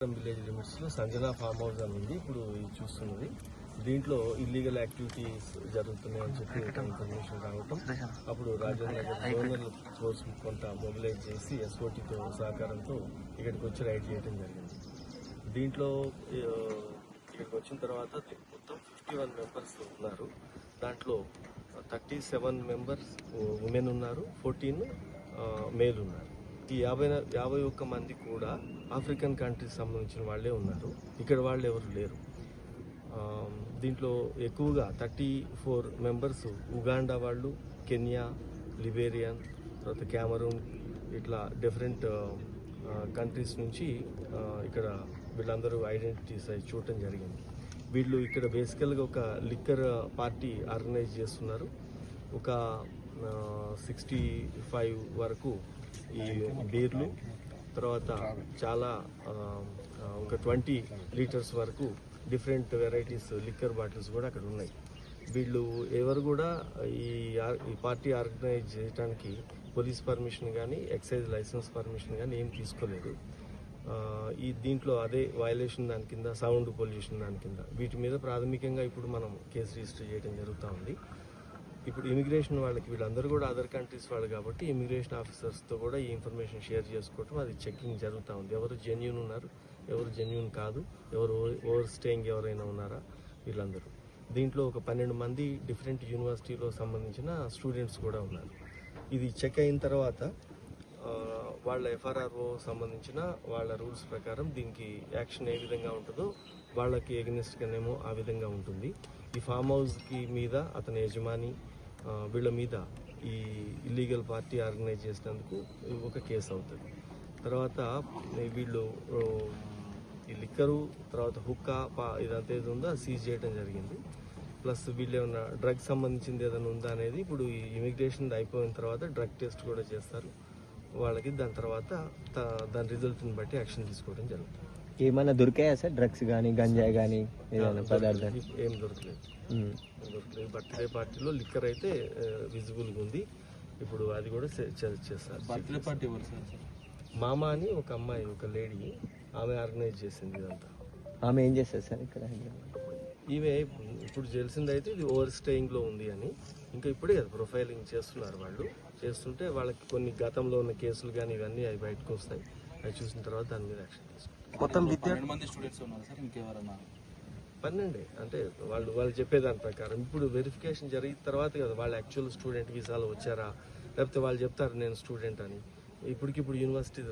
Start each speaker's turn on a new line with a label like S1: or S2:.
S1: Village limits లో Sanjana farm house అని ఉంది. ఇప్పుడు చూస్తున్నది దీంట్లో ఇల్లీగల్ యాక్టివిటీస్ జరుగుతున్నాయని చెప్పి ఇన్ఫర్మేషన్ రావటం, అప్పుడు రాజేంద్ర నగర్ జోనల్ ఫోర్స్ కొంత మొబిలైజ్ చేసి ఎస్ఓటీతో సహకారంతో ఇక్కడికి వచ్చి రైడ్ చేయడం జరిగింది. దీంట్లో ఇక్కడికి వచ్చిన తర్వాత మొత్తం 51 మెంబర్స్ ఉన్నారు. దాంట్లో 37 మెంబర్స్ ఉమెన్ ఉన్నారు, 14 మేల్ ఉన్నారు. ఈ 51 మంది కూడా ఆఫ్రికన్ కంట్రీస్ సంబంధించిన వాళ్ళే ఉన్నారు. ఇక్కడ వాళ్ళు ఎవరు లేరు. దీంట్లో ఎక్కువగా 34 మెంబర్స్ ఉగాండా వాళ్ళు, కెన్యా, లిబేరియన్, తర్వాత క్యామరూన్, ఇట్లా డిఫరెంట్ కంట్రీస్ నుంచి ఇక్కడ వీళ్ళందరూ ఐడెంటిటీస్ అయి చూడటం జరిగింది. వీళ్ళు ఇక్కడ బేసికల్గా ఒక లిక్కర్ పార్టీ ఆర్గనైజ్ చేస్తున్నారు. ఒక 65 వరకు ఈ బీర్లు, తర్వాత చాలా ఒక 20 లీటర్స్ వరకు డిఫరెంట్ వెరైటీస్ లిక్కర్ బాటిల్స్ కూడా అక్కడ ఉన్నాయి. వీళ్ళు ఎవరు కూడా ఈ పార్టీ ఆర్గనైజ్ చేయడానికి పోలీస్ పర్మిషన్ కానీ ఎక్సైజ్ లైసెన్స్ పర్మిషన్ కానీ ఏం తీసుకోలేదు. దీంట్లో అదే వయలేషన్ దాని కింద, సౌండ్ పొల్యూషన్ దాని కింద, వీటి మీద ప్రాథమికంగా ఇప్పుడు మనం కేసు రిజిస్టర్ చేయడం జరుగుతూ ఉంది. ఇప్పుడు ఇమిగ్రేషన్ వాళ్ళకి వీళ్ళందరూ కూడా అదర్ కంట్రీస్ వాళ్ళు కాబట్టి ఇమిగ్రేషన్ ఆఫీసర్స్తో కూడా ఈ ఇన్ఫర్మేషన్ షేర్ చేసుకోవటం, అది చెకింగ్ జరుగుతూ ఉంది. ఎవరు జెన్యూన్ ఉన్నారు, ఎవరు జెన్యూన్ కాదు, ఎవరు ఓవర్ స్టేయింగ్ ఎవరైనా ఉన్నారా వీళ్ళందరూ. దీంట్లో ఒక 12 మంది డిఫరెంట్ యూనివర్సిటీలో సంబంధించిన స్టూడెంట్స్ కూడా ఉన్నారు. ఇది చెక్ అయిన తర్వాత వాళ్ళ ఎఫ్ఆర్ఆర్ఓ సంబంధించిన వాళ్ళ రూల్స్ ప్రకారం దీనికి యాక్షన్ ఏ విధంగా ఉంటుందో వాళ్ళకి ఎగనెస్ట్గానేమో ఆ విధంగా ఉంటుంది. ఈ ఫామ్ హౌస్కి మీద అతని యజమాని వీళ్ళ మీద ఈ ఇల్లీగల్ పార్టీ ఆర్గనైజ్ చేసినందుకు ఒక కేసు అవుతుంది. తర్వాత వీళ్ళు ఈ లిక్కరు, తర్వాత హుక్కా, ఇదంతా ఏది ఉందో అది సీజ్ చేయడం జరిగింది. ప్లస్ వీళ్ళు ఏమన్నా డ్రగ్ సంబంధించింది ఏదైనా ఉందా అనేది ఇప్పుడు ఈ ఇమిగ్రేషన్ అయిపోయిన తర్వాత డ్రగ్ టెస్ట్ కూడా చేస్తారు వాళ్ళకి. దాని తర్వాత దాని రిజల్ట్ని బట్టి యాక్షన్ తీసుకోవడం జరుగుతుంది.
S2: ఏమైనా దొరికాయా సార్? డ్రగ్స్ కానీ, గంజాయి కానీ, ఏదైనా పదార్థాలు
S1: ఏం దొరకలేదు. బర్త్డే పార్టీలో లిక్కర్ అయితే విజిబుల్గా ఉంది. ఇప్పుడు అది కూడా చేస్తారు.
S3: బర్త్డే పార్టీ
S1: మామ అని ఒక అమ్మాయి, ఒక లేడీ, ఆమె ఆర్గనైజ్ చేసింది ఇదంతా.
S2: ఆమె ఏం చేస్తారు సార్ ఇక్కడ?
S1: ఈమె ఇప్పుడు తెలిసింది అయితే ఇది ఓవర్ స్టేయింగ్ లో ఉంది అని. ఇంకా ఇప్పుడే కదా ప్రొఫైలింగ్ చేస్తున్నారు వాళ్ళు. చేస్తుంటే వాళ్ళకి కొన్ని గతంలో ఉన్న కేసులు కానీ ఇవన్నీ అవి బయటకు వస్తాయి. అవి చూసిన తర్వాత దాని మీద యాక్షన్ తీసుకుంటారు.
S3: మొత్తం 12 స్టూడెంట్స్ ఉన్నారు సార్, ఇంకెవరన్నా?
S1: 12 అంటే వాళ్ళు చెప్పేదాని ప్రకారం ఇప్పుడు వెరిఫికేషన్ జరిగిన తర్వాత కదా వాళ్ళు యాక్చువల్ స్టూడెంట్ వీసాలో వచ్చారా, లేకపోతే వాళ్ళు చెప్తారు నేను స్టూడెంట్ అని. ఇప్పటికిప్పుడు యూనివర్సిటీ